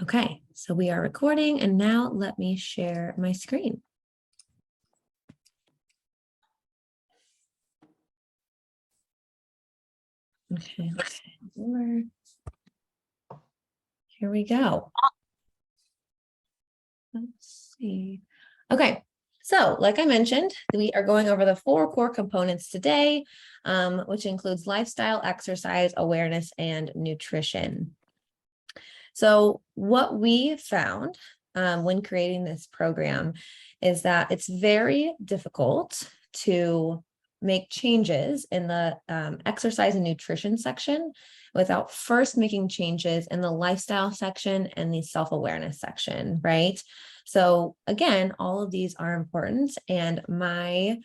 Okay, so we are recording, and now let me share my screen. Okay, here we go. Let's see. Okay, so like I mentioned, we are going over the 4 core components today, which includes lifestyle, exercise, awareness, and nutrition. So what we found when creating this program is that it's very difficult to make changes in the exercise and nutrition section without first making changes in the lifestyle section and the self-awareness section, right? So again, all of these are important, and my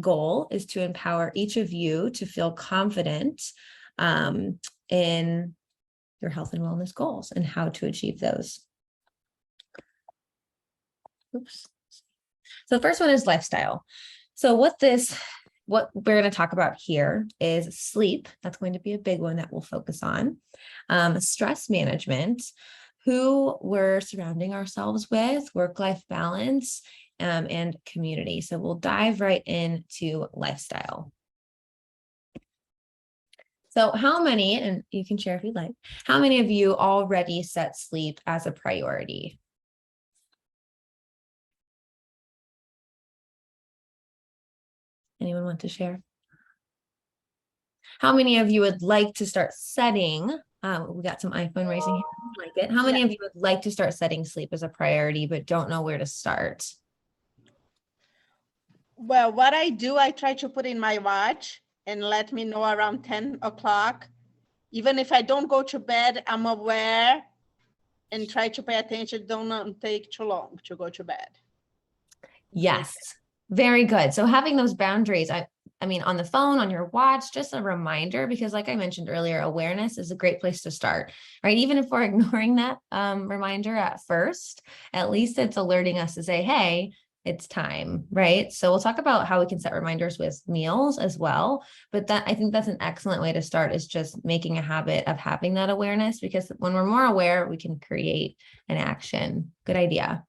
goal is to empower each of you to feel confident in your health and wellness goals and how to achieve those. Oops. So the first one is lifestyle. So what we're going to talk about here is sleep. That's going to be a big one that we'll focus on. Stress management, who we're surrounding ourselves with, work-life balance, and community. So we'll dive right into lifestyle. So how many, and you can share if you'd like, how many of you already set sleep as a priority? Anyone want to share? How many of you would like to start setting, we got some iPhone raising hands, like it. How many of you would like to start setting sleep as a priority, but don't know where to start? Well, what I do, I try to put in my watch and let me know around 10 o'clock. Even if I don't go to bed, I'm aware and try to pay attention. Don't take too long to go to bed. Yes, very good. So having those boundaries, I mean, on the phone, on your watch, just a reminder, because like I mentioned earlier, awareness is a great place to start, right? Even if we're ignoring that reminder at first, at least it's alerting us to say, hey, it's time, right? So we'll talk about how we can set reminders with meals as well. But I think that's an excellent way to start, is just making a habit of having that awareness, because when we're more aware, we can create an action. Good idea.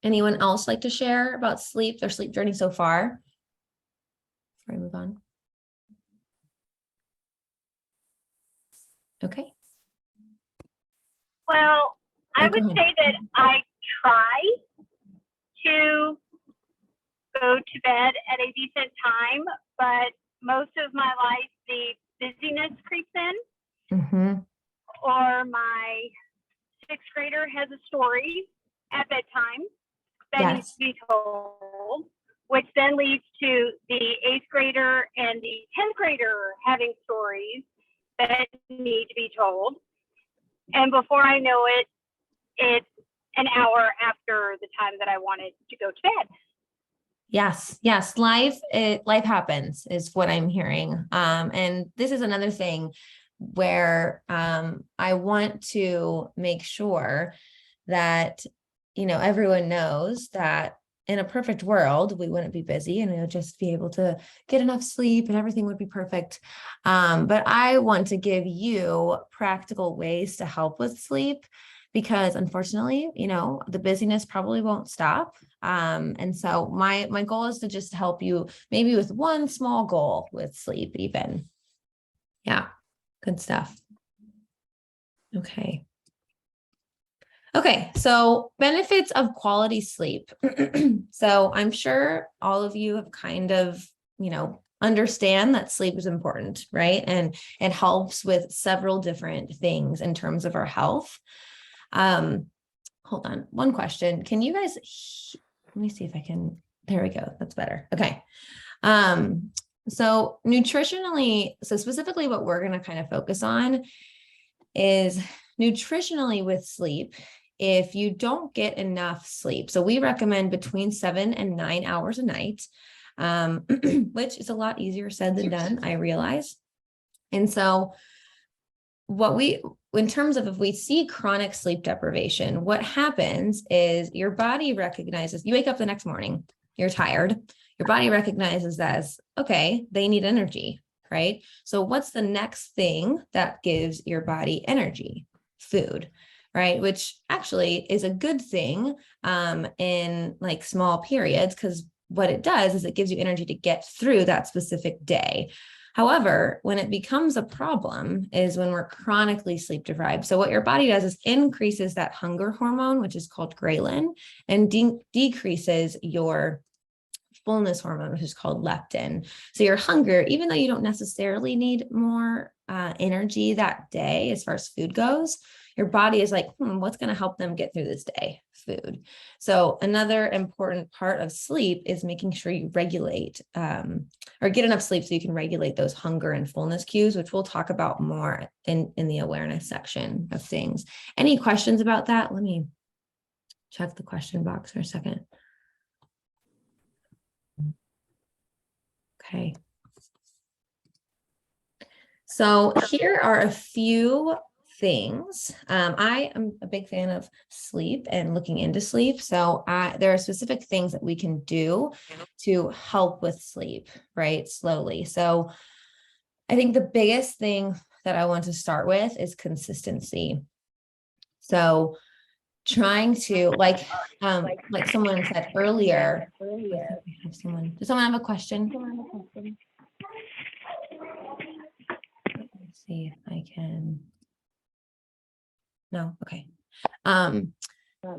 Anyone else like to share about sleep, their sleep journey so far? Before I move on. Okay. Well, I would say that I try to go to bed at a decent time, but most of my life, the busyness creeps in. Mm-hmm. Or my 6th grader has a story at bedtime that needs to be told, which then leads to the 8th grader and the 10th grader having stories that need to be told. And before I know it, it's an hour after the time that I wanted to go to bed. Yes. Life happens is what I'm hearing. And this is another thing where I want to make sure that, everyone knows that in a perfect world, we wouldn't be busy and we would just be able to get enough sleep and everything would be perfect. But I want to give you practical ways to help with sleep, because unfortunately, the busyness probably won't stop. And so my goal is to just help you maybe with one small goal with sleep even. Yeah, good stuff. Okay, so benefits of quality sleep. So I'm sure all of you have kind of, understand that sleep is important, right? And it helps with several different things in terms of our health. Hold on, one question. Can you guys, let me see if I can, there we go. That's better. Okay. So nutritionally, so specifically what we're going to kind of focus on is nutritionally with sleep. If you don't get enough sleep, so we recommend between 7 and 9 hours a night, which is a lot easier said than done, I realize. And so in terms of if we see chronic sleep deprivation, what happens is your body recognizes, you wake up the next morning, you're tired, your body recognizes as, okay, they need energy, right? So what's the next thing that gives your body energy? food, right? Which actually is a good thing in like small periods, because what it does is it gives you energy to get through that specific day. However, when it becomes a problem is when we're chronically sleep deprived. So what your body does is increases that hunger hormone, which is called ghrelin, and decreases your fullness hormone, which is called leptin. So your hunger, even though you don't necessarily need more energy that day as far as food goes, your body is like, what's going to help them get through this day? Food. So another important part of sleep is making sure you regulate or get enough sleep so you can regulate those hunger and fullness cues, which we'll talk about more in the awareness section of things. Any questions about that? Let me check the question box for a second. Okay. So here are a few things. I am a big fan of sleep and looking into sleep. So there are specific things that we can do to help with sleep, right? Slowly. So I think the biggest thing that I want to start with is consistency. So trying to like someone said earlier, does someone have a question? Let's see if I can. No, okay.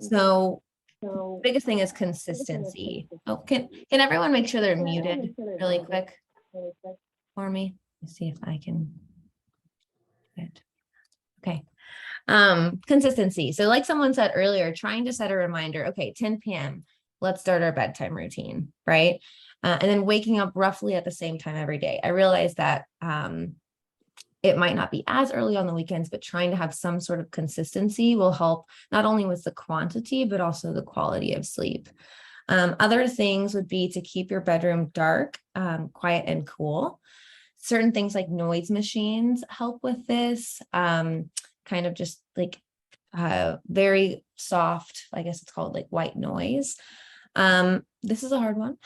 So biggest thing is consistency. Oh, can everyone make sure they're muted really quick for me? Let's see if I can. Good. Okay. Consistency. So like someone said earlier, trying to set a reminder, okay, 10 p.m., let's start our bedtime routine, right? And then waking up roughly at the same time every day. I realize that it might not be as early on the weekends, but trying to have some sort of consistency will help not only with the quantity, but also the quality of sleep. Other things would be to keep your bedroom dark, quiet, and cool. Certain things like noise machines help with this, kind of just like very soft, I guess it's called like white noise. This is a hard one,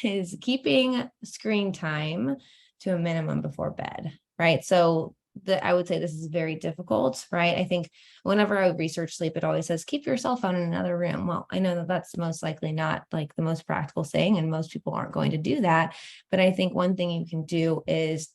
is keeping screen time to a minimum before bed, right? So I would say this is very difficult, right? I think whenever I research sleep, it always says, keep your cell phone in another room. Well, I know that that's most likely not like the most practical thing, and most people aren't going to do that. But I think one thing you can do is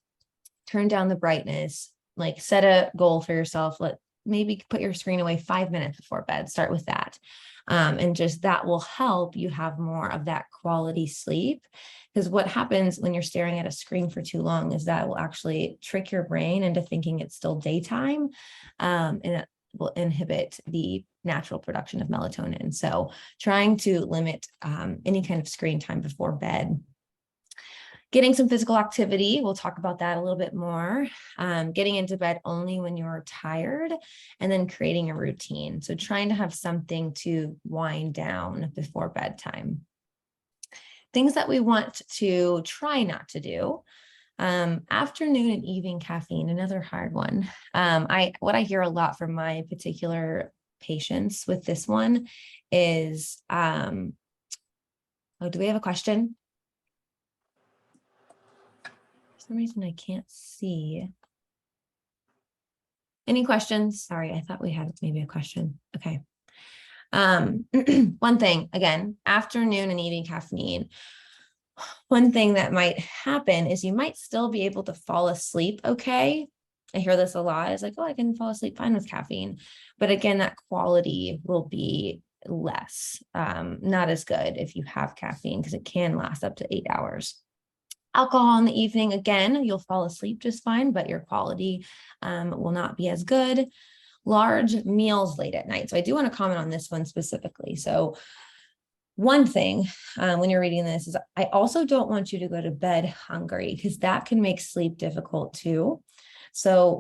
turn down the brightness, like set a goal for yourself. Maybe put your screen away 5 minutes before bed, start with that. And just that will help you have more of that quality sleep. Because what happens when you're staring at a screen for too long is that will actually trick your brain into thinking it's still daytime, and it will inhibit the natural production of melatonin. So trying to limit any kind of screen time before bed. Getting some physical activity, we'll talk about that a little bit more. Getting into bed only when you're tired, and then creating a routine. So trying to have something to wind down before bedtime. Things that we want to try not to do. Afternoon and evening caffeine, another hard one. What I hear a lot from my particular patients with this one is, do we have a question? For some reason I can't see. Any questions? Sorry, I thought we had maybe a question. Okay. One thing, again, afternoon and evening caffeine. One thing that might happen is you might still be able to fall asleep okay. I hear this a lot. It's like, oh, I can fall asleep fine with caffeine. But again, that quality will be less, not as good if you have caffeine, because it can last up to 8 hours. Alcohol in the evening, again, you'll fall asleep just fine, but your quality will not be as good. Large meals late at night. So I do want to comment on this one specifically. So one thing when you're reading this is I also don't want you to go to bed hungry, because that can make sleep difficult too. So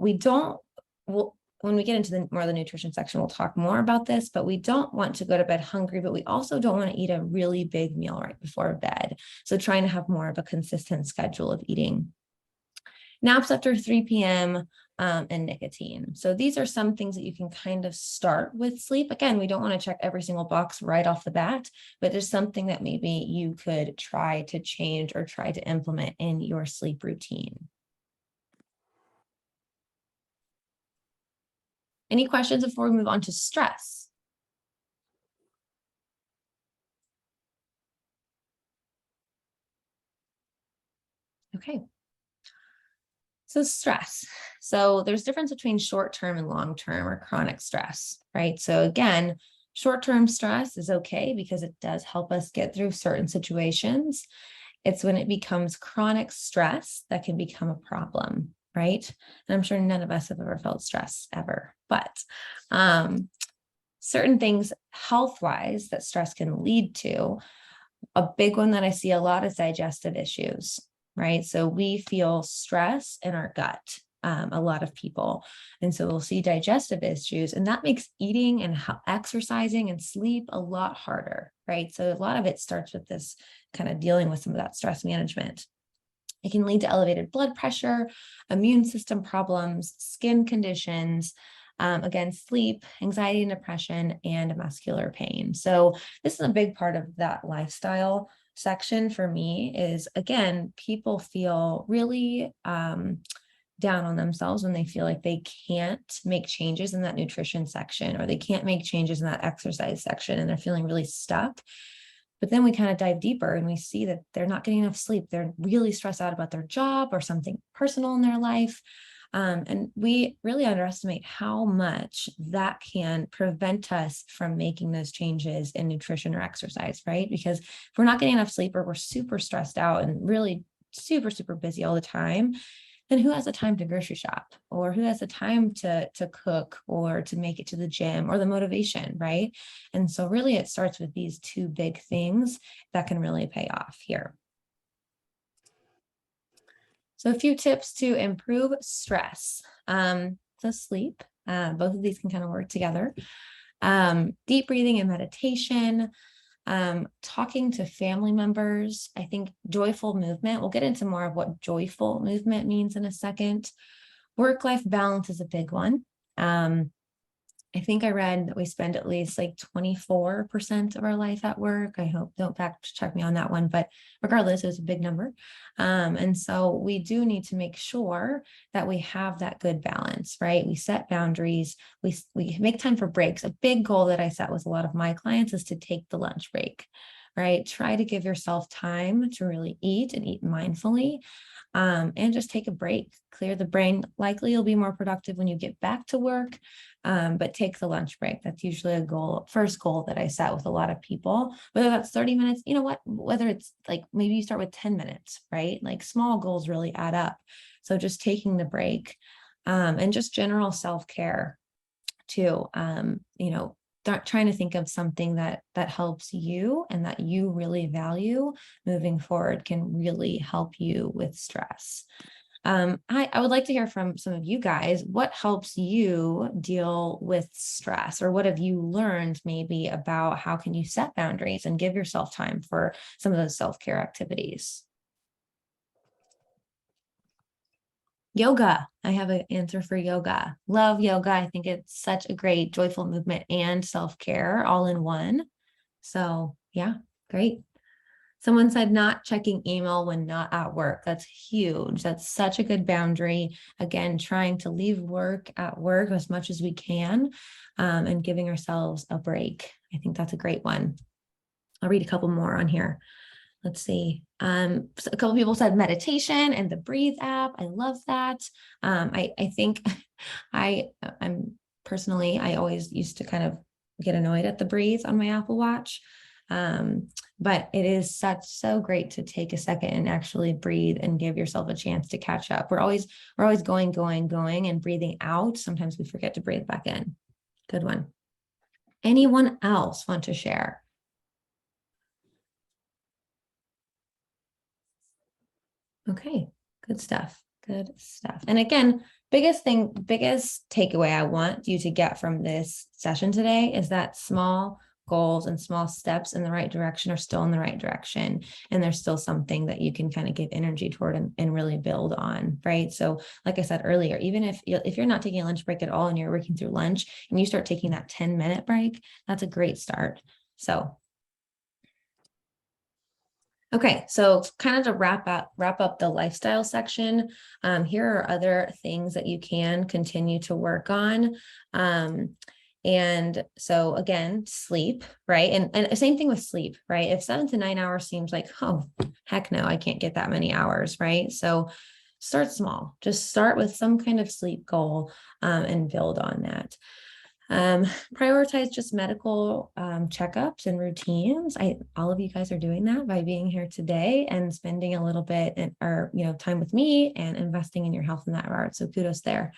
when we get into more of the nutrition section, we'll talk more about this, but we don't want to go to bed hungry, but we also don't want to eat a really big meal right before bed. So trying to have more of a consistent schedule of eating. Naps after 3 p.m. And nicotine. So these are some things that you can kind of start with sleep. Again, we don't want to check every single box right off the bat, but there's something that maybe you could try to change or try to implement in your sleep routine. Any questions before we move on to stress? Okay. So stress. So there's difference between short-term and long-term or chronic stress, right? So again, short-term stress is okay because it does help us get through certain situations. It's when it becomes chronic stress that can become a problem, right? And I'm sure none of us have ever felt stress ever, but certain things health-wise that stress can lead to, a big one that I see a lot is digestive issues, right? So we feel stress in our gut, a lot of people. And so we'll see digestive issues, and that makes eating and exercising and sleep a lot harder, right? So a lot of it starts with this kind of dealing with some of that stress management. It can lead to elevated blood pressure, immune system problems, skin conditions, again, sleep, anxiety and depression, and muscular pain. So this is a big part of that lifestyle section for me is, again, people feel really down on themselves when they feel like they can't make changes in that nutrition section, or they can't make changes in that exercise section, and they're feeling really stuck. But then we kind of dive deeper and we see that they're not getting enough sleep. They're really stressed out about their job or something personal in their life. And we really underestimate how much that can prevent us from making those changes in nutrition or exercise, right? Because if we're not getting enough sleep, or we're super stressed out and really super, super busy all the time, then who has the time to grocery shop, or who has the time to cook, or to make it to the gym, or the motivation, right? And so really it starts with these two big things that can really pay off here. So a few tips to improve stress. So sleep, both of these can kind of work together. Deep breathing and meditation, talking to family members. I think joyful movement, we'll get into more of what joyful movement means in a second. Work-life balance is a big one. I think I read that we spend at least like 24% of our life at work. I hope, don't fact check me on that one, but regardless, it was a big number. And so we do need to make sure that we have that good balance, right? We set boundaries, we make time for breaks. A big goal that I set with a lot of my clients is to take the lunch break, right? Try to give yourself time to really eat and eat mindfully. And just take a break, clear the brain. Likely you'll be more productive when you get back to work, but take the lunch break. That's usually a goal, first goal that I set with a lot of people, whether that's 30 minutes, you know what, whether it's like, maybe you start with 10 minutes, right? Like small goals really add up. So just taking the break, and just general self-care too, trying to think of something that helps you and that you really value moving forward can really help you with stress. I would like to hear from some of you guys. What helps you deal with stress, or what have you learned maybe about how can you set boundaries and give yourself time for some of those self-care activities? Yoga. I have an answer for yoga. Love yoga. I think it's such a great joyful movement and self-care all in one. So yeah, great. Someone said not checking email when not at work. That's huge. That's such a good boundary. Again, trying to leave work at work as much as we can, and giving ourselves a break. I think that's a great one. I'll read a couple more on here. Let's see. So a couple people said meditation and the Breathe app. I love that. I think I'm personally, I always used to kind of get annoyed at the Breathe on my Apple Watch. But it is so great to take a second and actually breathe and give yourself a chance to catch up. We're always going and breathing out. Sometimes we forget to breathe back in. Good one. Anyone else want to share? Okay, good stuff. Good stuff. And again, biggest takeaway I want you to get from this session today is that small goals and small steps in the right direction are still in the right direction. And there's still something that you can kind of give energy toward and really build on, right? So like I said earlier, even if you're not taking a lunch break at all and you're working through lunch and you start taking that 10-minute break, that's a great start. So Okay, so kind of to wrap up the lifestyle section, here are other things that you can continue to work on. And so again, sleep, right? And same thing with sleep, right? If 7 to 9 hours seems like, oh, heck no, I can't get that many hours, right? So start small, just start with some kind of sleep goal, and build on that. Prioritize just medical checkups and routines. All of you guys are doing that by being here today and spending a little bit or time with me and investing in your health in that regard. So kudos there.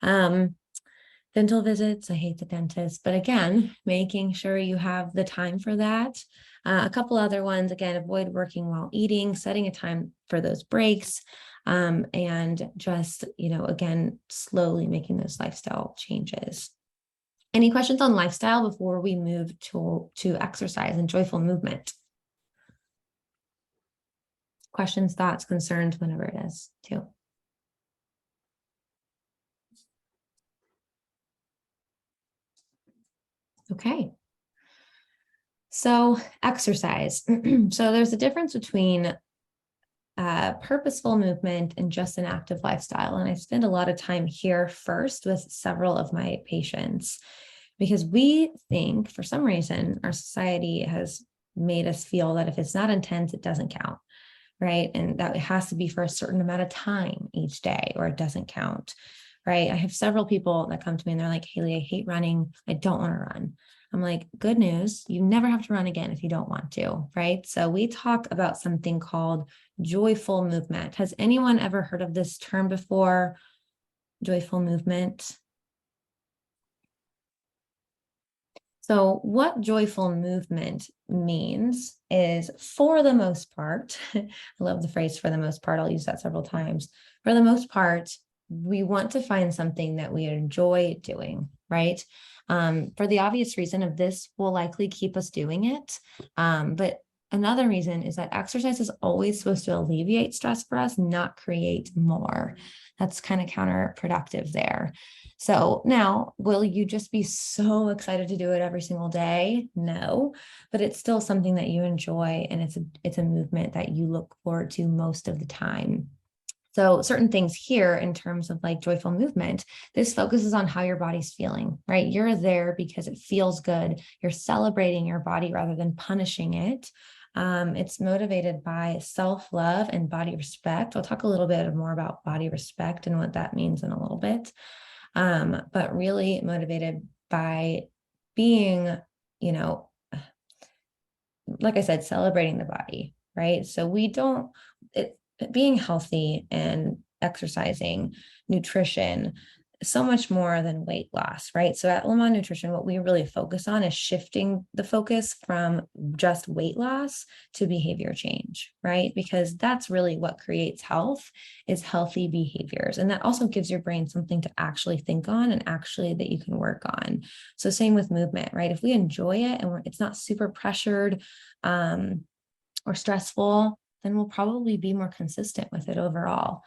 Dental visits. I hate the dentist, but again, making sure you have the time for that. A couple other ones, again, avoid working while eating, setting a time for those breaks, and just, again, slowly making those lifestyle changes. Any questions on lifestyle before we move to exercise and joyful movement? Questions, thoughts, concerns, whenever it is, too. Okay. So exercise. So there's a difference between purposeful movement and just an active lifestyle. And I spend a lot of time here first with several of my patients, because we think for some reason our society has made us feel that if it's not intense, it doesn't count, right? And that it has to be for a certain amount of time each day or it doesn't count, right? I have several people that come to me and they're like, Haley, I hate running. I don't want to run. I'm like, good news. You never have to run again if you don't want to, right? So we talk about something called joyful movement. Has anyone ever heard of this term before? Joyful movement. So what joyful movement means is, for the most part, I love the phrase for the most part, I'll use that several times. For the most part, we want to find something that we enjoy doing, right? For the obvious reason of this will likely keep us doing it. But another reason is that exercise is always supposed to alleviate stress for us, not create more. That's kind of counterproductive there. So now, will you just be so excited to do it every single day? No, but it's still something that you enjoy, and it's a movement that you look forward to most of the time. So certain things here in terms of like joyful movement, this focuses on how your body's feeling, right? You're there because it feels good. You're celebrating your body rather than punishing it. It's motivated by self-love and body respect. I'll talk a little bit more about body respect and what that means in a little bit. But really motivated by being, like I said, celebrating the body, right? So being healthy and exercising, nutrition, so much more than weight loss, right? So at Le Mans Nutrition, what we really focus on is shifting the focus from just weight loss to behavior change, right? Because that's really what creates health, is healthy behaviors. And that also gives your brain something to actually think on and actually that you can work on. So same with movement, right? If we enjoy it and it's not super pressured or stressful, then we'll probably be more consistent with it overall.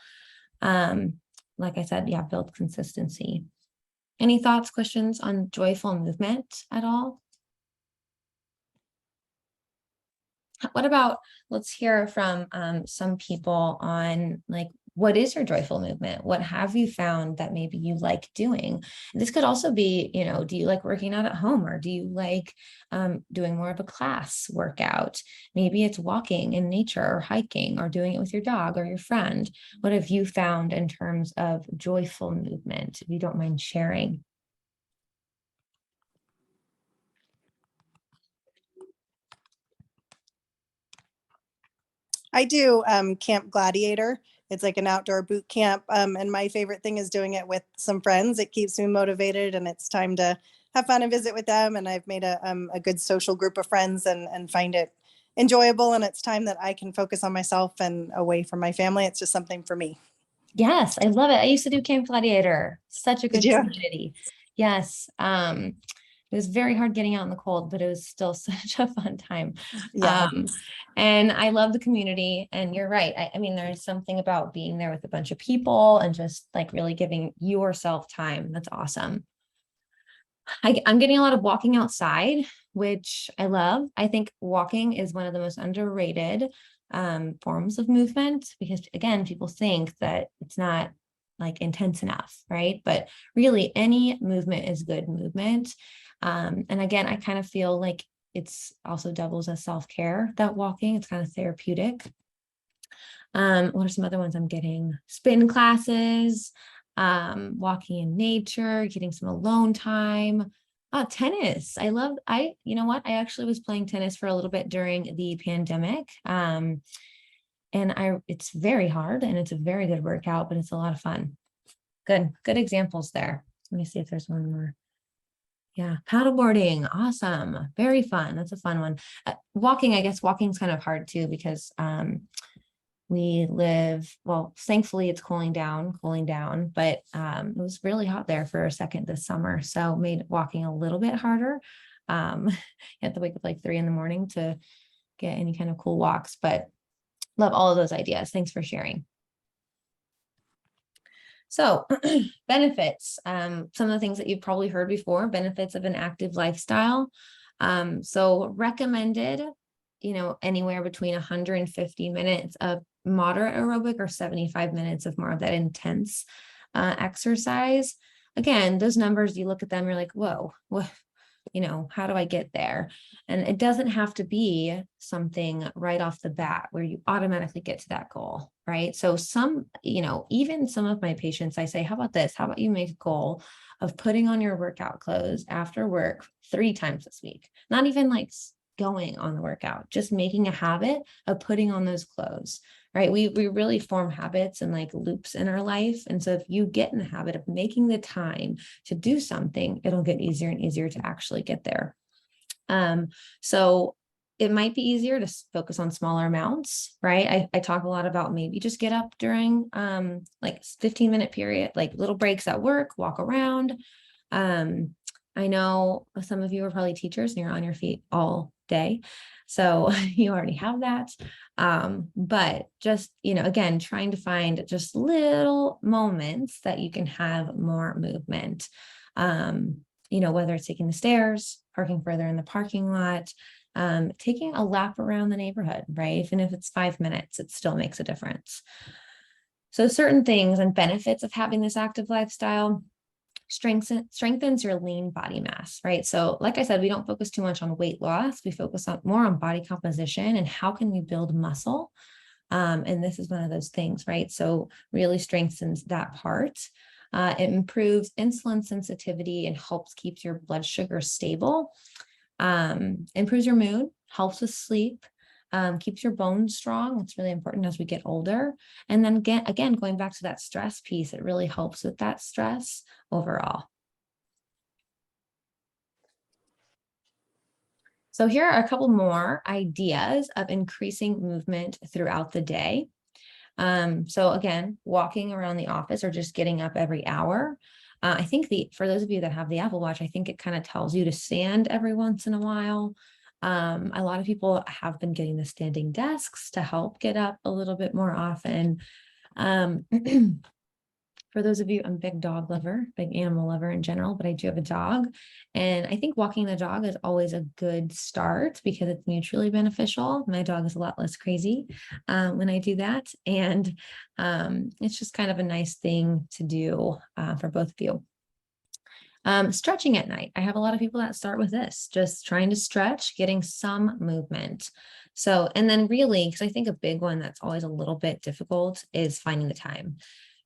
Like I said, yeah, build consistency. Any thoughts, questions on joyful movement at all? What about, let's hear from some people on like, what is your joyful movement? What have you found that maybe you like doing? This could also be, do you like working out at home, or do you like doing more of a class workout? Maybe it's walking in nature or hiking or doing it with your dog or your friend. What have you found in terms of joyful movement, if you don't mind sharing? I do Camp Gladiator. It's like an outdoor boot camp. And my favorite thing is doing it with some friends. It keeps me motivated, and it's time to have fun and visit with them. And I've made a good social group of friends and find it enjoyable. And it's time that I can focus on myself and away from my family. It's just something for me. Yes, I love it. I used to do Camp Gladiator. Such a Did good you? community. Yes. It was very hard getting out in the cold, but it was still such a fun time. Yeah. And I love the community. And you're right. I mean, there's something about being there with a bunch of people and just like really giving yourself time. That's awesome. I'm getting a lot of walking outside, which I love. I think walking is one of the most underrated forms of movement, because again, people think that it's not like intense enough, right? But really any movement is good movement. And again, I kind of feel like it's also doubles as self-care, that walking, it's kind of therapeutic. What are some other ones I'm getting? Spin classes, walking in nature, getting some alone time. Tennis. You know what? I actually was playing tennis for a little bit during the pandemic. And it's very hard and it's a very good workout, but it's a lot of fun. Good examples there. Let me see if there's one more. Yeah, paddleboarding, awesome, very fun. That's a fun one. Walking, I guess walking's kind of hard too, because we live, well, thankfully it's cooling down, but it was really hot there for a second this summer, so made walking a little bit harder. You have to wake up like 3 a.m. to get any kind of cool walks, but love all of those ideas. Thanks for sharing. So benefits, some of the things that you've probably heard before, benefits of an active lifestyle. So recommended, anywhere between 150 minutes of moderate aerobic or 75 minutes of more of that intense exercise. Again, those numbers, you look at them, you're like, whoa, how do I get there? And it doesn't have to be something right off the bat where you automatically get to that goal, right? So even some of my patients, I say, how about this? How about you make a goal of putting on your workout clothes after work 3 times this week? Not even like going on the workout, just making a habit of putting on those clothes, right? We really form habits and like loops in our life. And so if you get in the habit of making the time to do something, it'll get easier and easier to actually get there. So it might be easier to focus on smaller amounts, right? I talk a lot about maybe just get up during like 15-minute period, like little breaks at work, walk around. I know some of you are probably teachers and you're on your feet all day, so you already have that. But just, again, trying to find just little moments that you can have more movement. Whether it's taking the stairs, parking further in the parking lot, taking a lap around the neighborhood, right? Even if it's 5 minutes, it still makes a difference. So certain things and benefits of having this active lifestyle: strengthens your lean body mass, right? So like I said, we don't focus too much on weight loss. We focus more on body composition and how can we build muscle. And this is one of those things, right? So really strengthens that part. It improves insulin sensitivity and helps keep your blood sugar stable. Improves your mood, helps with sleep, keeps your bones strong. It's really important as we get older. And then again, going back to that stress piece, it really helps with that stress overall. So here are a couple more ideas of increasing movement throughout the day. So again, walking around the office or just getting up every hour. I think for those of you that have the Apple Watch, I think it kind of tells you to stand every once in a while. A lot of people have been getting the standing desks to help get up a little bit more often. For those of you, I'm a big dog lover, big animal lover in general, but I do have a dog. And I think walking the dog is always a good start because it's mutually beneficial. My dog is a lot less crazy when I do that. And it's just kind of a nice thing to do for both of you. Stretching at night. I have a lot of people that start with this, just trying to stretch, getting some movement. So, and then really, because I think a big one that's always a little bit difficult is finding the time,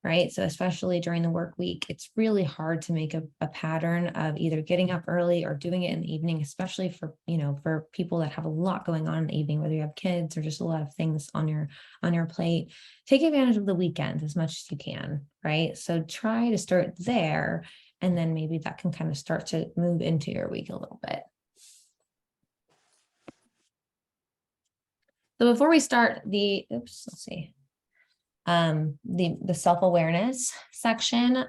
right? So especially during the work week, it's really hard to make a pattern of either getting up early or doing it in the evening, especially for, for people that have a lot going on in the evening, whether you have kids or just a lot of things on your plate. Take advantage of the weekends as much as you can, right? So try to start there. And then maybe that can kind of start to move into your week a little bit. So before we start the self-awareness section,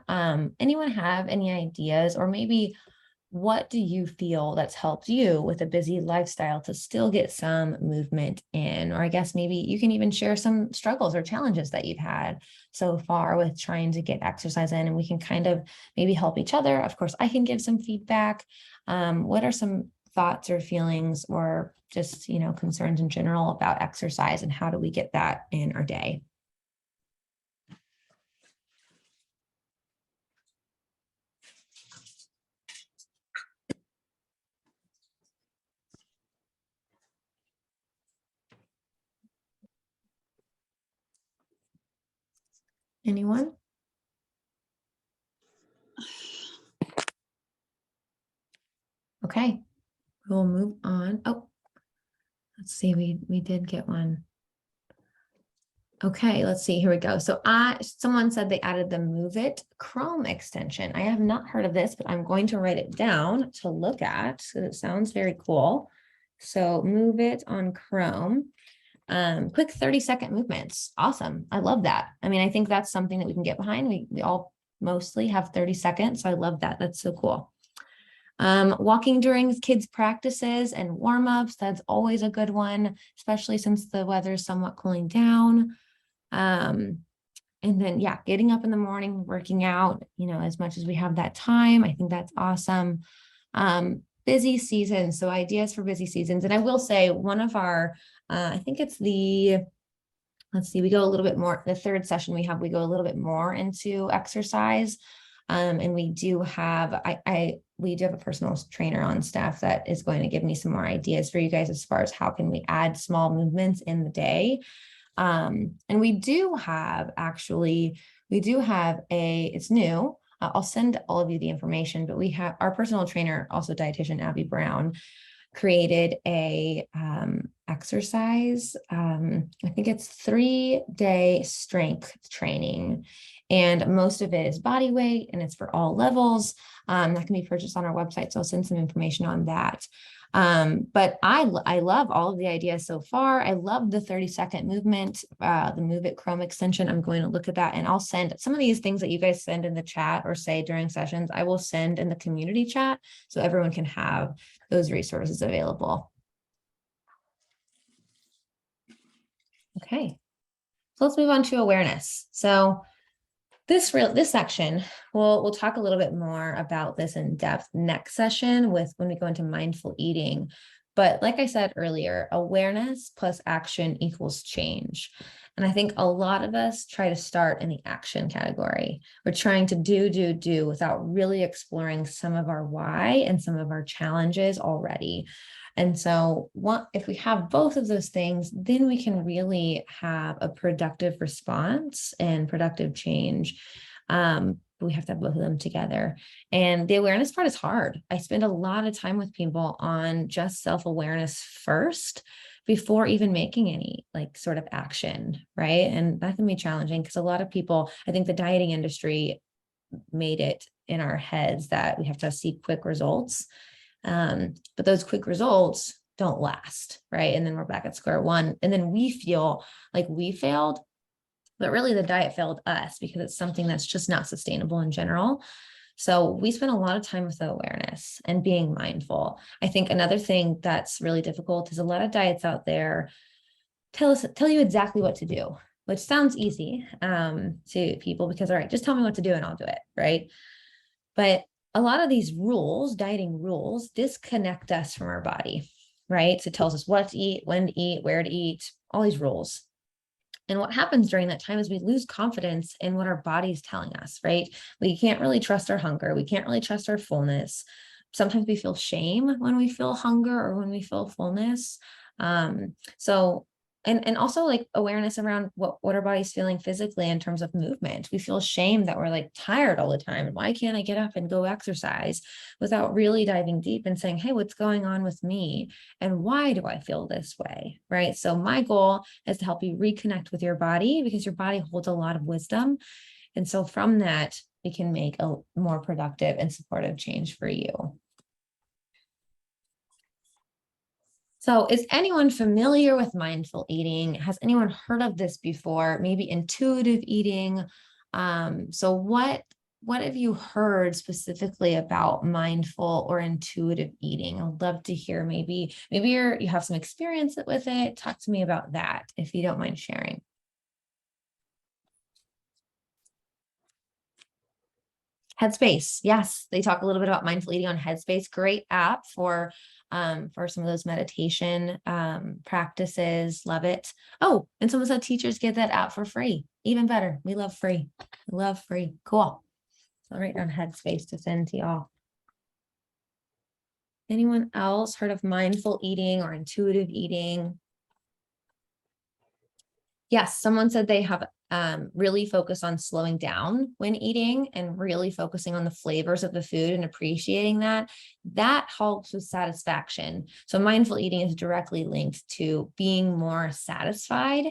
anyone have any ideas, or maybe what do you feel that's helped you with a busy lifestyle to still get some movement in? Or I guess maybe you can even share some struggles or challenges that you've had so far with trying to get exercise in, and we can kind of maybe help each other. Of course, I can give some feedback. What are some thoughts or feelings or just, concerns in general about exercise and how do we get that in our day. Anyone? Okay, we'll move on. Oh, let's see, we did get one. Okay, let's see, here we go. So someone said they added the Move It Chrome extension. I have not heard of this, but I'm going to write it down to look at because it sounds very cool. So Move It on Chrome. Quick 30-second movements. Awesome. I love that. I mean, I think that's something that we can get behind. We all mostly have 30 seconds. So I love that. That's so cool. Walking during kids' practices and warm-ups. That's always a good one, especially since the weather is somewhat cooling down. And then, yeah, getting up in the morning, working out, as much as we have that time. I think that's awesome. Busy seasons. So ideas for busy seasons. And I will say one of our, I think it's let's see, we go a little bit more, the third session we go a little bit more into exercise. And we do have, we do have a personal trainer on staff that is going to give me some more ideas for you guys as far as how can we add small movements in the day. And we do have it's new. I'll send all of you the information, but we have our personal trainer, also dietitian Abby Brown, created a exercise. I think it's 3-day strength training, and most of it is body weight, and it's for all levels. That can be purchased on our website, so I'll send some information on that. But I love all of the ideas so far. I love the 30-second movement, the Move It Chrome extension. I'm going to look at that, and I'll send some of these things that you guys send in the chat or say during sessions. I will send in the community chat so everyone can have those resources available. Okay, so let's move on to awareness. So this section, we'll talk a little bit more about this in depth next session when we go into mindful eating. But like I said earlier, awareness plus action equals change. And I think a lot of us try to start in the action category. We're trying to do without really exploring some of our why and some of our challenges already. And so if we have both of those things, then we can really have a productive response and productive change. We have to have both of them together. And the awareness part is hard. I spend a lot of time with people on just self-awareness first before even making any sort of action, right? And that can be challenging because a lot of people, I think the dieting industry made it in our heads that we have to see quick results. But those quick results don't last, right? And then we're back at square one. And then we feel like we failed, but really the diet failed us because it's something that's just not sustainable in general. So we spend a lot of time with the awareness and being mindful. I think another thing that's really difficult is a lot of diets out there tell you exactly what to do, which sounds easy to people because, all right, just tell me what to do and I'll do it, right? But a lot of these rules, dieting rules, disconnect us from our body, right? So it tells us what to eat, when to eat, where to eat, all these rules. And what happens during that time is we lose confidence in what our body's telling us, right? We can't really trust our hunger. We can't really trust our fullness. Sometimes we feel shame when we feel hunger or when we feel fullness. And also awareness around what our body's feeling physically in terms of movement. We feel shame that we're tired all the time. And why can't I get up and go exercise without really diving deep and saying, hey, what's going on with me? And why do I feel this way? Right. So my goal is to help you reconnect with your body because your body holds a lot of wisdom. And so from that, we can make a more productive and supportive change for you. So is anyone familiar with mindful eating? Has anyone heard of this before? Maybe intuitive eating? So what have you heard specifically about mindful or intuitive eating? I'd love to hear maybe you have some experience with it. Talk to me about that if you don't mind sharing. Headspace. Yes. They talk a little bit about mindful eating on Headspace. Great app for some of those meditation practices. Love it. Oh, and someone said teachers get that app for free. Even better. We love free. We love free. Cool. So I'll write down Headspace to send to y'all. Anyone else heard of mindful eating or intuitive eating? Yes, someone said they have really focused on slowing down when eating and really focusing on the flavors of the food and appreciating that. That helps with satisfaction. So mindful eating is directly linked to being more satisfied,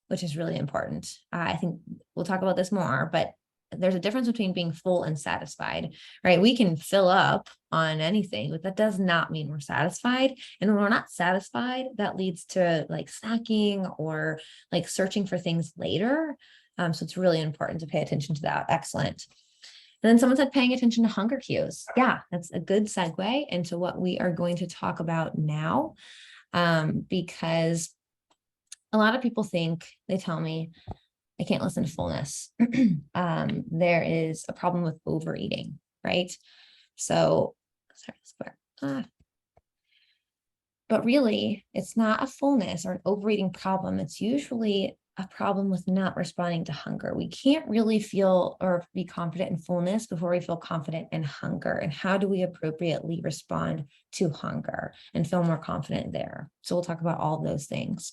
which is really important. I think we'll talk about this more, but there's a difference between being full and satisfied, right? We can fill up on anything, but that does not mean we're satisfied. And when we're not satisfied, that leads to like snacking or like searching for things later. So it's really important to pay attention to that. Excellent. And then someone said paying attention to hunger cues. Yeah, that's a good segue into what we are going to talk about now, because a lot of people think, they tell me, I can't listen to fullness. There is a problem with overeating, right? So, sorry, let's go back. But really, it's not a fullness or an overeating problem. It's usually a problem with not responding to hunger. We can't really feel or be confident in fullness before we feel confident in hunger. And how do we appropriately respond to hunger and feel more confident there? So we'll talk about all of those things.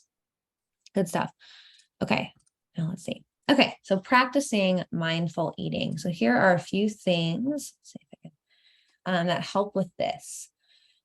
Good stuff. Okay. Now let's see. Okay, so practicing mindful eating. So here are a few things, let's see if I can, that help with this.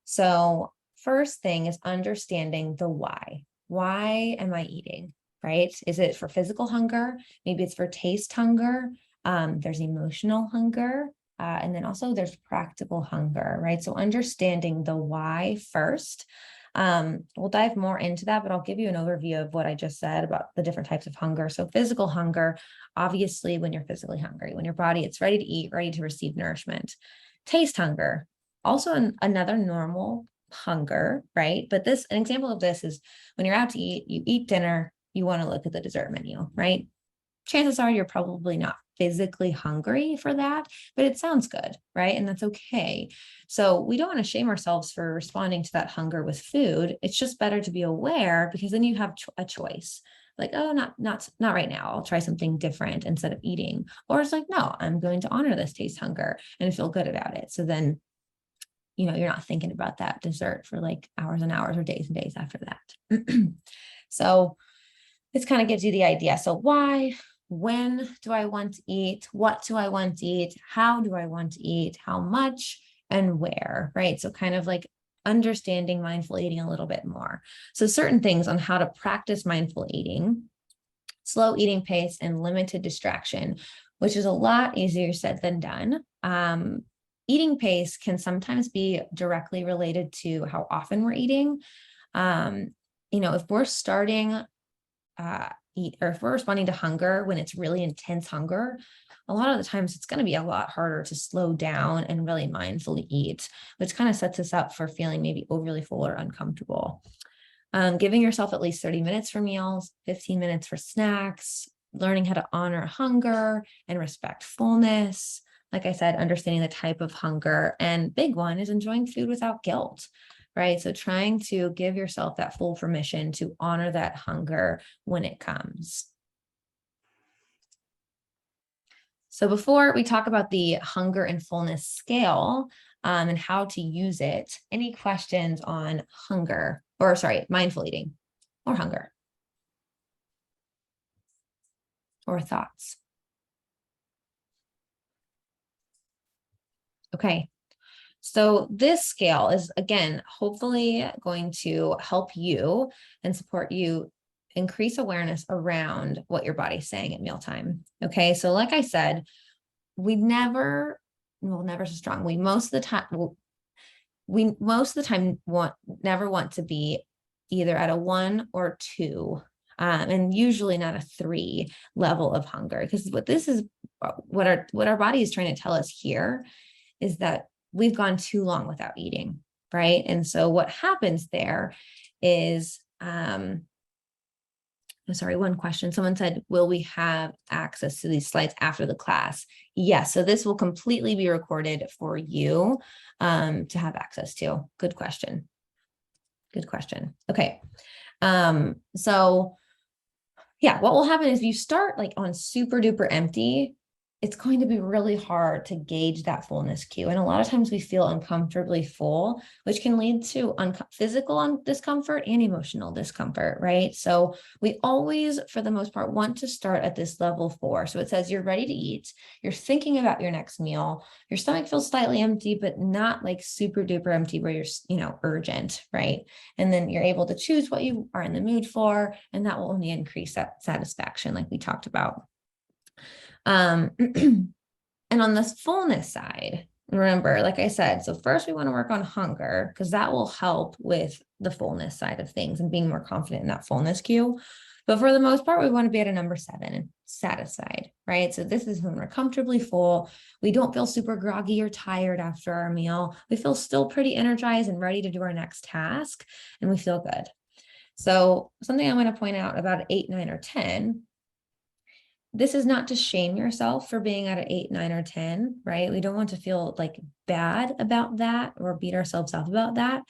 So first thing is understanding the why. Why am I eating, right? Is it for physical hunger? Maybe it's for taste hunger. There's emotional hunger. And then also there's practical hunger, right? So understanding the why first. We'll dive more into that, but I'll give you an overview of what I just said about the different types of hunger. So physical hunger, obviously when you're physically hungry, when your body it's ready to eat, ready to receive nourishment. Taste hunger, also another normal hunger, right? But an example of this is when you're out to eat, you eat dinner, you want to look at the dessert menu, right? Chances are you're probably not physically hungry for that, but it sounds good, right? And that's okay. So we don't want to shame ourselves for responding to that hunger with food. It's just better to be aware because then you have a choice. Like, oh, not right now. I'll try something different instead of eating. Or it's like, no, I'm going to honor this taste hunger and feel good about it. So then, you're not thinking about that dessert for like hours and hours or days and days after that. So this kind of gives you the idea. So why? When do I want to eat? What do I want to eat? How do I want to eat? How much and where, right? So kind of like understanding mindful eating a little bit more. So certain things on how to practice mindful eating, slow eating pace and limited distraction, which is a lot easier said than done. Eating pace can sometimes be directly related to how often we're eating. If we're starting eat, or if we're responding to hunger when it's really intense hunger, a lot of the times it's going to be a lot harder to slow down and really mindfully eat, which kind of sets us up for feeling maybe overly full or uncomfortable. Giving yourself at least 30 minutes for meals, 15 minutes for snacks, learning how to honor hunger and respect fullness. Like I said, understanding the type of hunger, and big one is enjoying food without guilt. Right? So trying to give yourself that full permission to honor that hunger when it comes. So before we talk about the hunger and fullness scale and how to use it, any questions on mindful eating or hunger or thoughts? Okay. So this scale is, again, hopefully going to help you and support you increase awareness around what your body's saying at mealtime. Okay. So like I said, never so strong. We most of the time never want to be either at a 1 or 2, and usually not a 3 level of hunger. Because what our body is trying to tell us here is that we've gone too long without eating, right? And so what happens there is, sorry, one question. Someone said, will we have access to these slides after the class? Yes. So this will completely be recorded for you to have access to. Good question. Good question. Okay. So yeah, what will happen is if you start like on super duper empty, it's going to be really hard to gauge that fullness cue. And a lot of times we feel uncomfortably full, which can lead to physical discomfort and emotional discomfort, right? So we always, for the most part, want to start at this level 4. So it says you're ready to eat, you're thinking about your next meal, your stomach feels slightly empty, but not like super duper empty where you're, urgent, right? And then you're able to choose what you are in the mood for, and that will only increase that satisfaction like we talked about. And on the fullness side, remember, like I said, so first we want to work on hunger because that will help with the fullness side of things and being more confident in that fullness cue. But for the most part, we want to be at a number 7, satisfied, right? So this is when we're comfortably full. We don't feel super groggy or tired after our meal. We feel still pretty energized and ready to do our next task, and we feel good. So something I'm going to point out about 8, 9, or 10. This is not to shame yourself for being at an 8, 9, or 10, right? We don't want to feel like bad about that or beat ourselves up about that.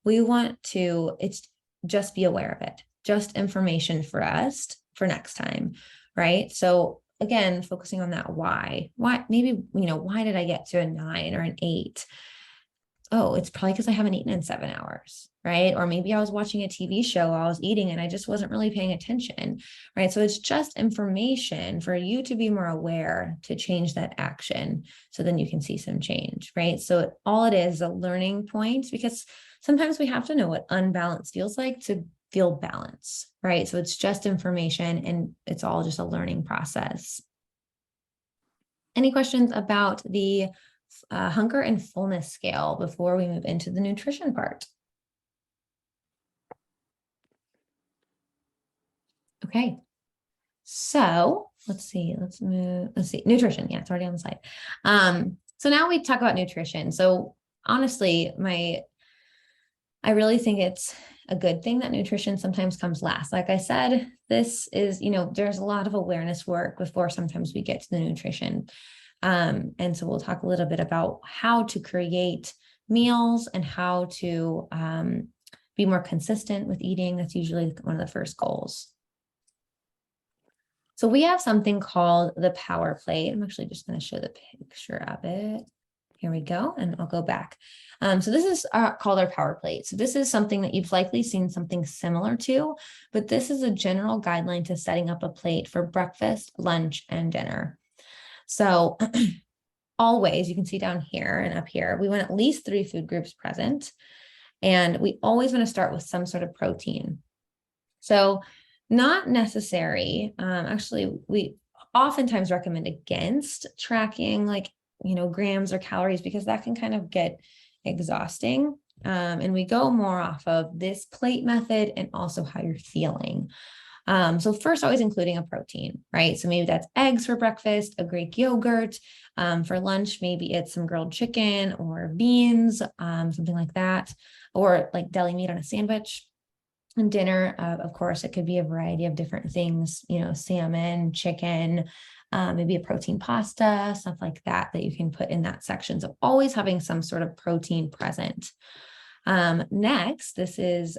We want to, it's just be aware of it, just information for us for next time, right? So again, focusing on that why maybe, why did I get to a 9 or an 8? Oh, it's probably because I haven't eaten in 7 hours, right? Or maybe I was watching a TV show while I was eating and I just wasn't really paying attention, right? So it's just information for you to be more aware to change that action. So then you can see some change, right? So all it is a learning point, because sometimes we have to know what unbalanced feels like to feel balance, right? So it's just information and it's all just a learning process. Any questions about the hunger and fullness scale before we move into the nutrition part? Okay, so let's see, nutrition. Yeah, it's already on the slide. So now we talk about nutrition. So honestly, I really think it's a good thing that nutrition sometimes comes last. Like I said, this is, there's a lot of awareness work before sometimes we get to the nutrition. And so we'll talk a little bit about how to create meals and how to be more consistent with eating. That's usually one of the first goals. So we have something called the Power Plate. I'm actually just going to show the picture of it. Here we go, and I'll go back. So this is called our Power Plate. So this is something that you've likely seen something similar to, but this is a general guideline to setting up a plate for breakfast, lunch, and dinner. So always, you can see down here and up here, we want at least 3 food groups present. And we always want to start with some sort of protein. So not necessary. Actually, we oftentimes recommend against tracking grams or calories because that can kind of get exhausting. And we go more off of this plate method and also how you're feeling. So first, always including a protein, right? So maybe that's eggs for breakfast, a Greek yogurt. For lunch, maybe it's some grilled chicken or beans, something like that, or like deli meat on a sandwich. And dinner, of course, it could be a variety of different things, salmon, chicken, maybe a protein pasta, stuff like that you can put in that section. So always having some sort of protein present. Next, this is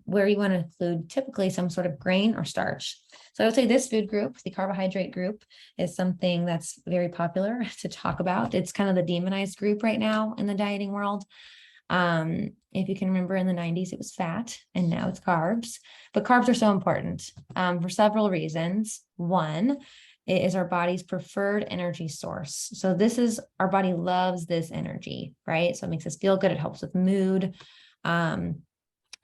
where you want to include typically some sort of grain or starch. So I would say this food group, the carbohydrate group, is something that's very popular to talk about. It's kind of the demonized group right now in the dieting world. If you can remember in the 90s, it was fat and now it's carbs, but carbs are so important for several reasons. One, it is our body's preferred energy source. So our body loves this energy, right? So it makes us feel good. It helps with mood.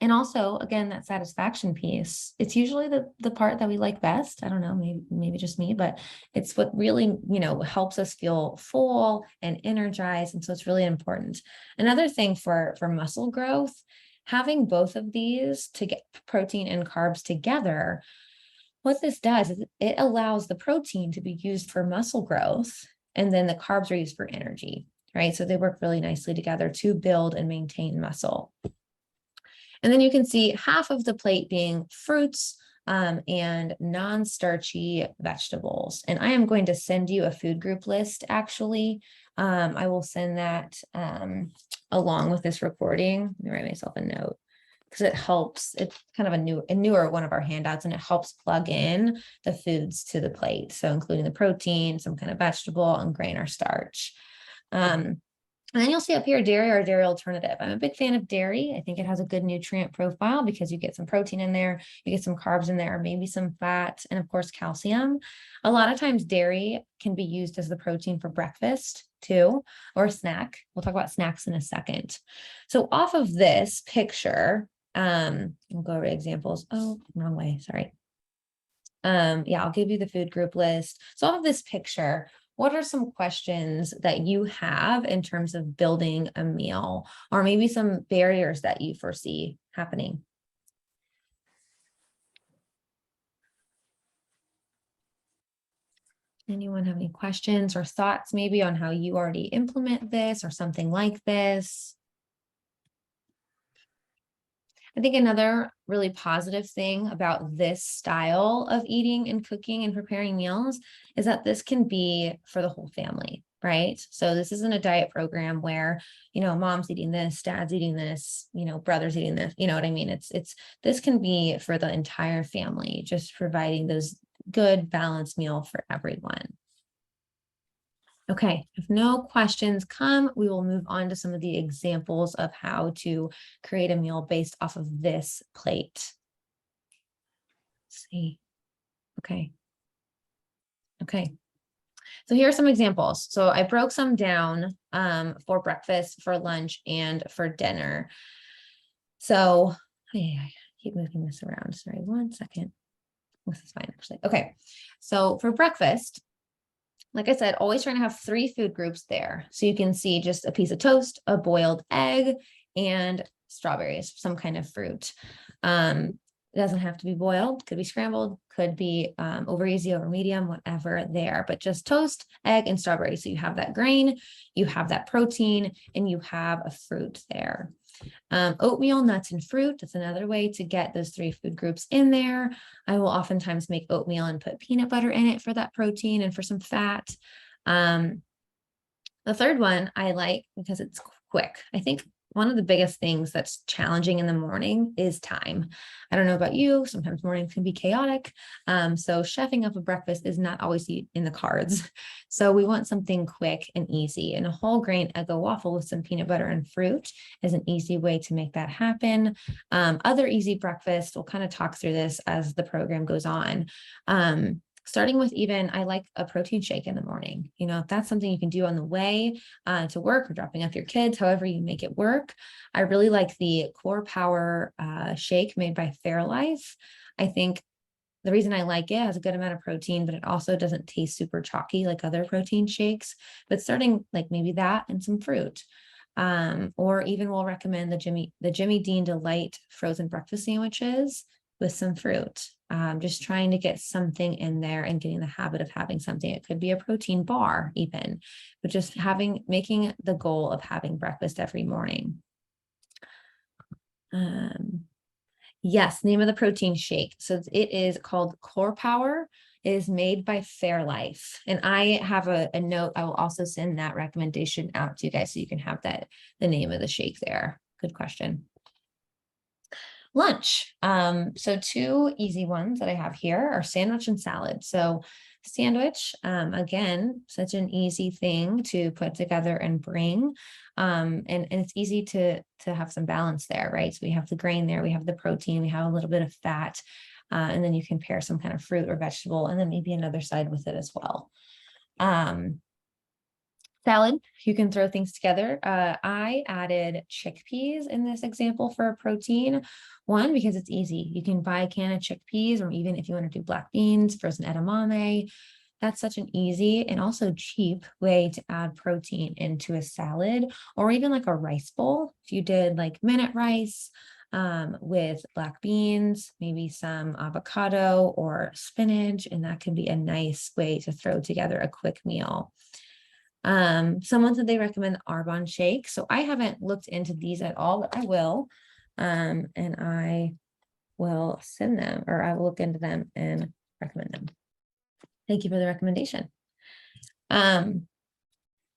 And also, again, that satisfaction piece, it's usually the part that we like best. I don't know, maybe just me, but it's what really, helps us feel full and energized. And so it's really important. Another thing for muscle growth, having both of these to get protein and carbs together, what this does is it allows the protein to be used for muscle growth, and then the carbs are used for energy, right? So they work really nicely together to build and maintain muscle. And then you can see half of the plate being fruits, and non-starchy vegetables. And I am going to send you a food group list, actually. I will send that along with this recording. Let me write myself a note, because it helps. It's kind of a newer one of our handouts, and it helps plug in the foods to the plate. So including the protein, some kind of vegetable, and grain or starch. And then you'll see up here, dairy or dairy alternative. I'm a big fan of dairy. I think it has a good nutrient profile because you get some protein in there, you get some carbs in there, maybe some fat, and of course, calcium. A lot of times dairy can be used as the protein for breakfast too, or a snack. We'll talk about snacks in a second. So off of this picture, we'll go over examples. Oh, wrong way, sorry. Yeah, I'll give you the food group list. So off of this picture, what are some questions that you have in terms of building a meal, or maybe some barriers that you foresee happening? Anyone have any questions or thoughts maybe on how you already implement this or something like this? I think another really positive thing about this style of eating and cooking and preparing meals is that this can be for the whole family, right? So this isn't a diet program where, mom's eating this, dad's eating this, brother's eating this, you know what I mean? This can be for the entire family, just providing those good balanced meal for everyone. Okay, if no questions come, we will move on to some of the examples of how to create a meal based off of this plate. Let's see. Okay. So here are some examples. So I broke some down for breakfast, for lunch, and for dinner. So I keep moving this around. Sorry, 1 second. This is fine, actually. Okay, so for breakfast, like I said, always trying to have 3 food groups there. So you can see just a piece of toast, a boiled egg, and strawberries, some kind of fruit. It doesn't have to be boiled, could be scrambled, could be over easy, over medium, whatever there, but just toast, egg, and strawberry. So you have that grain, you have that protein, and you have a fruit there. Oatmeal, nuts, and fruit. That's another way to get those 3 food groups in there. I will oftentimes make oatmeal and put peanut butter in it for that protein and for some fat. The third one I like because it's quick. I think one of the biggest things that's challenging in the morning is time. I don't know about you, sometimes mornings can be chaotic. So chefing up a breakfast is not always in the cards. So we want something quick and easy, and a whole grain Eggo waffle with some peanut butter and fruit is an easy way to make that happen. Other easy breakfast, we'll kind of talk through this as the program goes on. Starting with I like a protein shake in the morning. If that's something you can do on the way to work or dropping off your kids, however you make it work. I really like the Core Power shake made by Fairlife. I think the reason I like it has a good amount of protein, but it also doesn't taste super chalky like other protein shakes. But starting like maybe that and some fruit. Or even we'll recommend the Jimmy Dean Delight frozen breakfast sandwiches with some fruit. Just trying to get something in there and getting the habit of having something. It could be a protein bar even, but just making the goal of having breakfast every morning. Yes, name of the protein shake. So it is called Core Power. It is made by Fairlife. And I have a note. I will also send that recommendation out to you guys so you can have the name of the shake there. Good question. Lunch. So 2 easy ones that I have here are sandwich and salad. So sandwich, again, such an easy thing to put together and bring. And it's easy to have some balance there, right? So we have the grain there, we have the protein, we have a little bit of fat, and then you can pair some kind of fruit or vegetable, and then maybe another side with it as well. Salad, you can throw things together. I added chickpeas in this example for a protein. One, because it's easy. You can buy a can of chickpeas, or even if you want to do black beans, frozen edamame. That's such an easy and also cheap way to add protein into a salad, or even like a rice bowl. If you did like minute rice with black beans, maybe some avocado or spinach, and that can be a nice way to throw together a quick meal. Someone said they recommend the Arbonne shake. So I haven't looked into these at all, but I will. And I will send them, or I will look into them and recommend them. Thank you for the recommendation.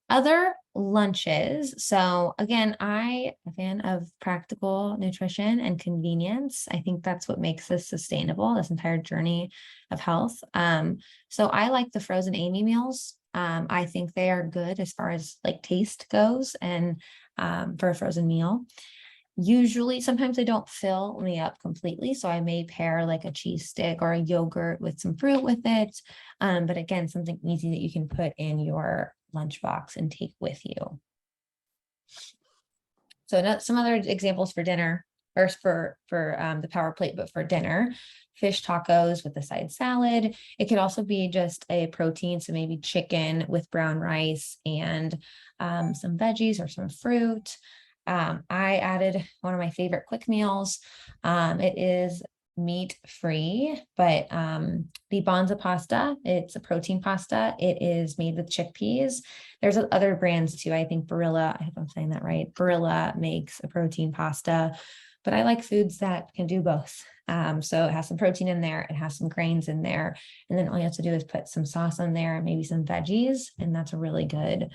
Other lunches. So again, I am a fan of practical nutrition and convenience. I think that's what makes this sustainable, this entire journey of health. So I like the frozen Amy meals. I think they are good as far as like taste goes, and for a frozen meal. Usually, sometimes they don't fill me up completely. So I may pair like a cheese stick or a yogurt with some fruit with it. But again, something easy that you can put in your lunchbox and take with you. So some other examples for dinner, or for the power plate, but for dinner, fish tacos with a side salad. It could also be just a protein. So maybe chicken with brown rice and some veggies or some fruit. I added one of my favorite quick meals. It is meat free, but the Banza pasta, it's a protein pasta. It is made with chickpeas. There's other brands too. I think Barilla, I hope I'm saying that right. Barilla makes a protein pasta, but I like foods that can do both. So it has some protein in there, it has some grains in there, and then all you have to do is put some sauce on there and maybe some veggies, and that's a really good,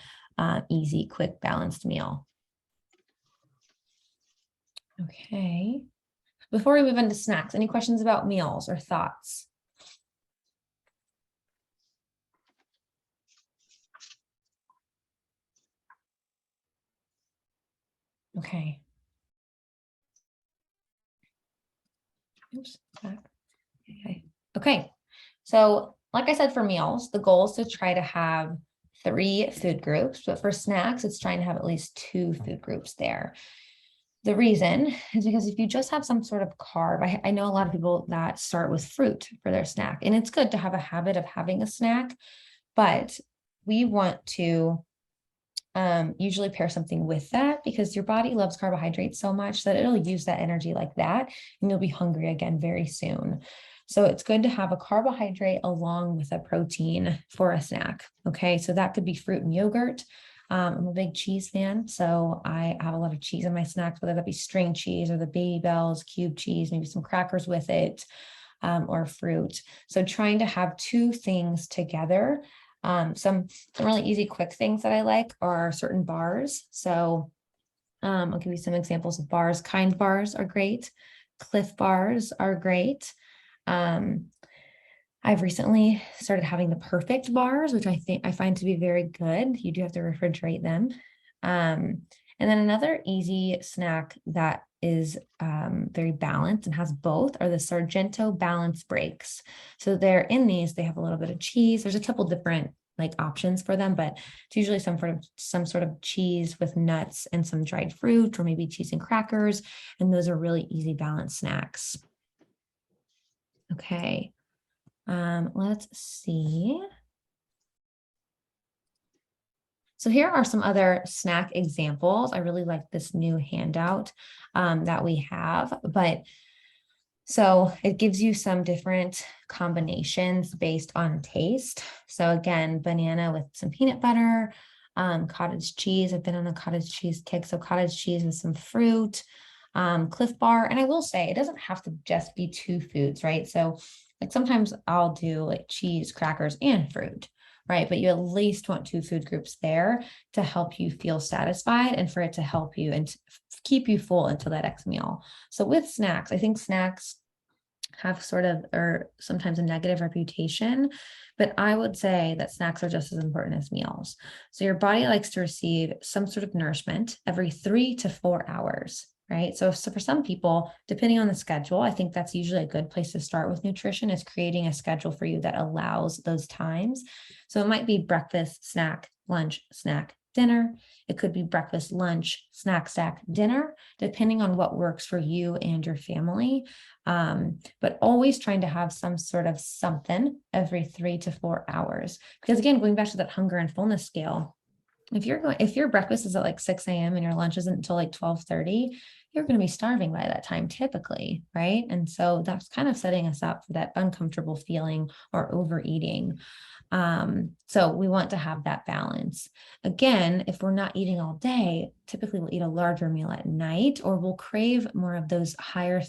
easy, quick, balanced meal. Okay. Before we move into snacks, any questions about meals or thoughts? Okay. Oops. Okay. Okay. So like I said, for meals, the goal is to try to have 3 food groups, but for snacks, it's trying to have at least 2 food groups there. The reason is because if you just have some sort of carb, I know a lot of people that start with fruit for their snack, and it's good to have a habit of having a snack, but we want to usually pair something with that, because your body loves carbohydrates so much that it'll use that energy like that, and you'll be hungry again very soon. So it's good to have a carbohydrate along with a protein for a snack. Okay, so that could be fruit and yogurt. I'm a big cheese fan, so I have a lot of cheese in my snacks, whether that be string cheese or the Baby Bells cube cheese, maybe some crackers with it, or fruit. So trying to have 2 things together. Some really easy, quick things that I like are certain bars. So I'll give you some examples of bars. Kind bars are great. Cliff bars are great. I've recently started having the Perfect bars, which I find to be very good. You do have to refrigerate them. And then another easy snack that is very balanced and has both are the Sargento Balance Breaks. So they're in these, they have a little bit of cheese. There's a couple different like options for them, but it's usually some sort of cheese with nuts and some dried fruit, or maybe cheese and crackers. And those are really easy balanced snacks. Okay. Let's see. So here are some other snack examples. I really like this new handout that we have, but so it gives you some different combinations based on taste. So again, banana with some peanut butter, cottage cheese. I've been on a cottage cheese kick. So cottage cheese with some fruit, Cliff Bar. And I will say, it doesn't have to just be 2 foods, right? So like sometimes I'll do like cheese, crackers, and fruit, right? But you at least want 2 food groups there to help you feel satisfied and for it to help you and keep you full until that next meal. So with snacks, I think snacks have sort of, or sometimes a negative reputation, but I would say that snacks are just as important as meals. So your body likes to receive some sort of nourishment every 3 to 4 hours. Right. So for some people, depending on the schedule, I think that's usually a good place to start with nutrition, is creating a schedule for you that allows those times. So it might be breakfast, snack, lunch, snack, dinner. It could be breakfast, lunch, snack, dinner, depending on what works for you and your family. But always trying to have some sort of something every 3 to 4 hours. Because again, going back to that hunger and fullness scale, if your breakfast is at like 6 a.m. and your lunch isn't until like 12:30, you're going to be starving by that time typically, right? And so that's kind of setting us up for that uncomfortable feeling or overeating. So we want to have that balance. Again, if we're not eating all day, typically we'll eat a larger meal at night, or we'll crave more of those higher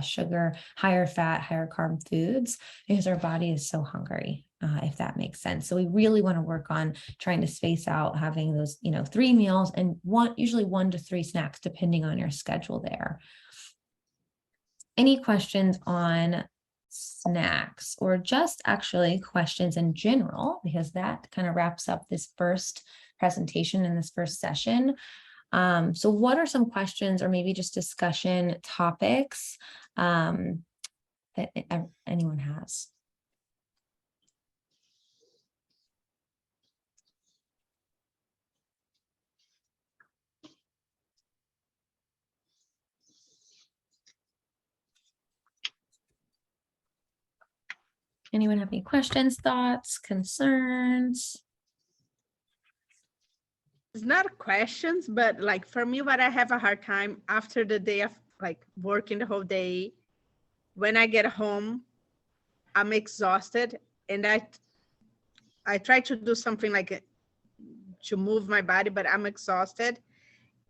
sugar, higher fat, higher carb foods because our body is so hungry, if that makes sense. So we really want to work on trying to space out having those, 3 meals and usually 1 to 3 snacks, depending on your schedule there. Any questions on snacks, or just actually questions in general, because that kind of wraps up this first presentation in this first session. So what are some questions or maybe just discussion topics that anyone has? Anyone have any questions, thoughts, concerns? It's not questions, but like for me, what I have a hard time after the day of like working the whole day, when I get home, I'm exhausted, and I try to do something like to move my body, but I'm exhausted.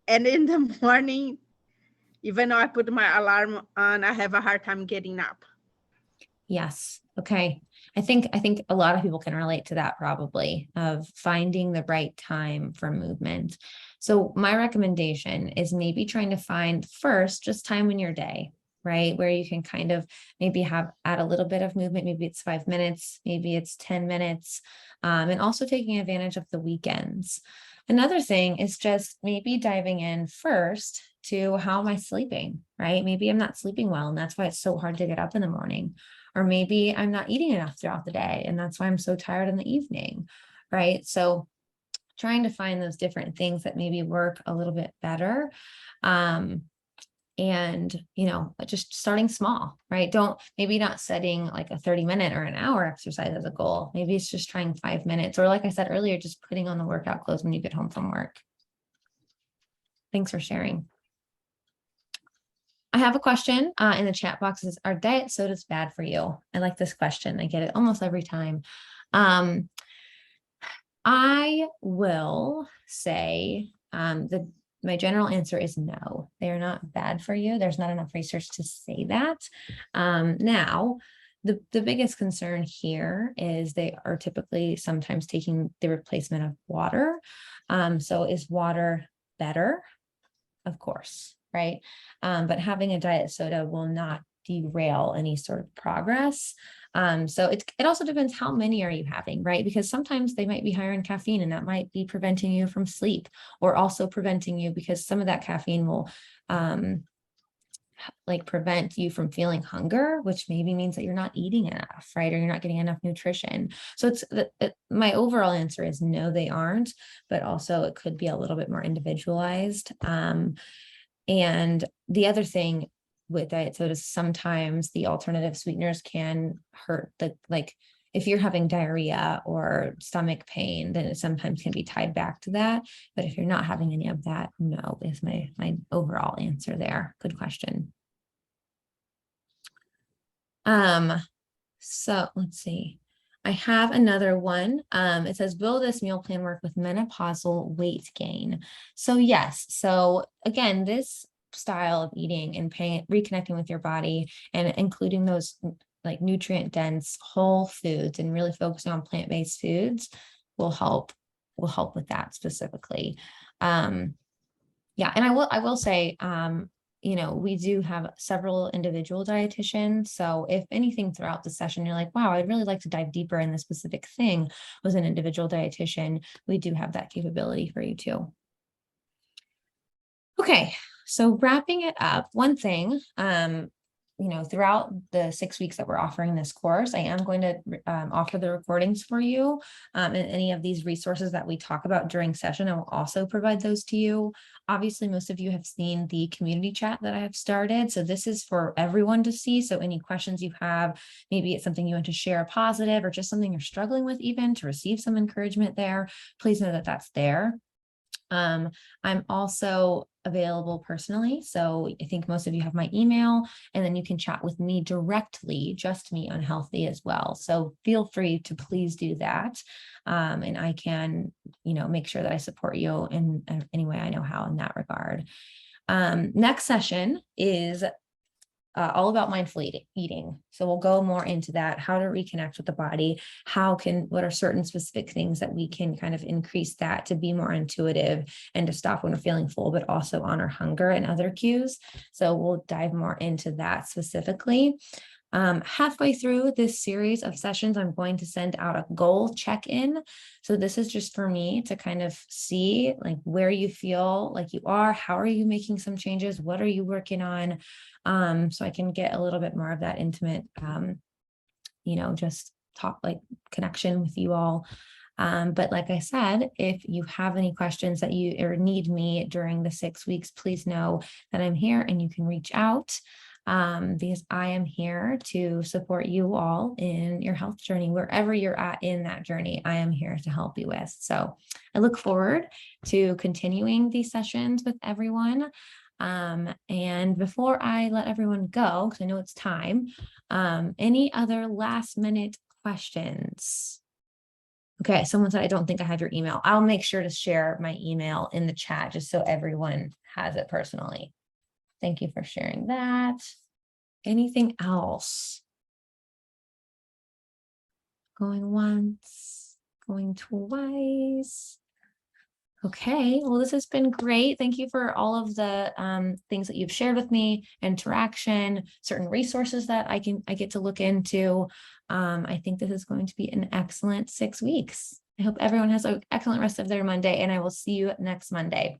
And in the morning, even though I put my alarm on, I have a hard time getting up. Yes. Okay. I think a lot of people can relate to that, probably, of finding the right time for movement. So my recommendation is maybe trying to find first just time in your day, right? Where you can kind of maybe add a little bit of movement. Maybe it's 5 minutes, maybe it's 10 minutes, and also taking advantage of the weekends. Another thing is just maybe diving in first to how am I sleeping, right? Maybe I'm not sleeping well, and that's why it's so hard to get up in the morning. Or maybe I'm not eating enough throughout the day, and that's why I'm so tired in the evening, right? So trying to find those different things that maybe work a little bit better. And, just starting small, right? Maybe not setting like a 30-minute or an hour exercise as a goal. Maybe it's just trying 5 minutes, or like I said earlier, just putting on the workout clothes when you get home from work. Thanks for sharing. I have a question in the chat box. Are diet sodas bad for you? I like this question. I get it almost every time. I will say my general answer is no, they are not bad for you. There's not enough research to say that. Now, the biggest concern here is they are typically sometimes taking the replacement of water. So is water better? Of course, right? But having a diet soda will not derail any sort of progress. So it also depends how many are you having, right? Because sometimes they might be higher in caffeine, and that might be preventing you from sleep, or also preventing you because some of that caffeine will prevent you from feeling hunger, which maybe means that you're not eating enough, right? Or you're not getting enough nutrition. So my overall answer is no, they aren't, but also it could be a little bit more individualized. And the other thing with diet sodas, sometimes the alternative sweeteners can hurt if you're having diarrhea or stomach pain, then it sometimes can be tied back to that. But if you're not having any of that, no, is my overall answer there. Good question. So let's see. I have another one. It says, will this meal plan work with menopausal weight gain? So yes. So again, this style of eating and reconnecting with your body and including those nutrient dense whole foods and really focusing on plant-based foods will help with that specifically. And I will say, we do have several individual dietitians. So if anything throughout the session, you're like, wow, I'd really like to dive deeper in this specific thing with an individual dietitian, we do have that capability for you too. Okay, so wrapping it up, one thing, throughout the 6 weeks that we're offering this course, I am going to offer the recordings for you, and any of these resources that we talk about during session, I will also provide those to you. Obviously, most of you have seen the community chat that I have started. So this is for everyone to see. So any questions you have, maybe it's something you want to share a positive or just something you're struggling with even to receive some encouragement there, please know that that's there. I'm also available personally. So I think most of you have my email, and then you can chat with me directly, just me on Healthy as well. So feel free to please do that. And I can, make sure that I support you in any way I know how in that regard. Next session is all about mindful eating. So we'll go more into that, how to reconnect with the body, what are certain specific things that we can kind of increase that to be more intuitive and to stop when we're feeling full, but also honor hunger and other cues. So we'll dive more into that specifically. Halfway through this series of sessions, I'm going to send out a goal check-in. So this is just for me to kind of see like where you feel like you are, how are you making some changes, what are you working on? So I can get a little bit more of that intimate, just talk like connection with you all. But like I said, if you have any questions that you or need me during the 6 weeks, please know that I'm here and you can reach out. Because I am here to support you all in your health journey, wherever you're at in that journey, I am here to help you with. So I look forward to continuing these sessions with everyone. And before I let everyone go, because I know it's time, any other last minute questions? Okay, someone said, I don't think I have your email. I'll make sure to share my email in the chat just so everyone has it personally. Thank you for sharing that. Anything else? Going once, going twice. Okay, well, this has been great. Thank you for all of the things that you've shared with me, interaction, certain resources that I get to look into. I think this is going to be an excellent 6 weeks. I hope everyone has an excellent rest of their Monday, and I will see you next Monday.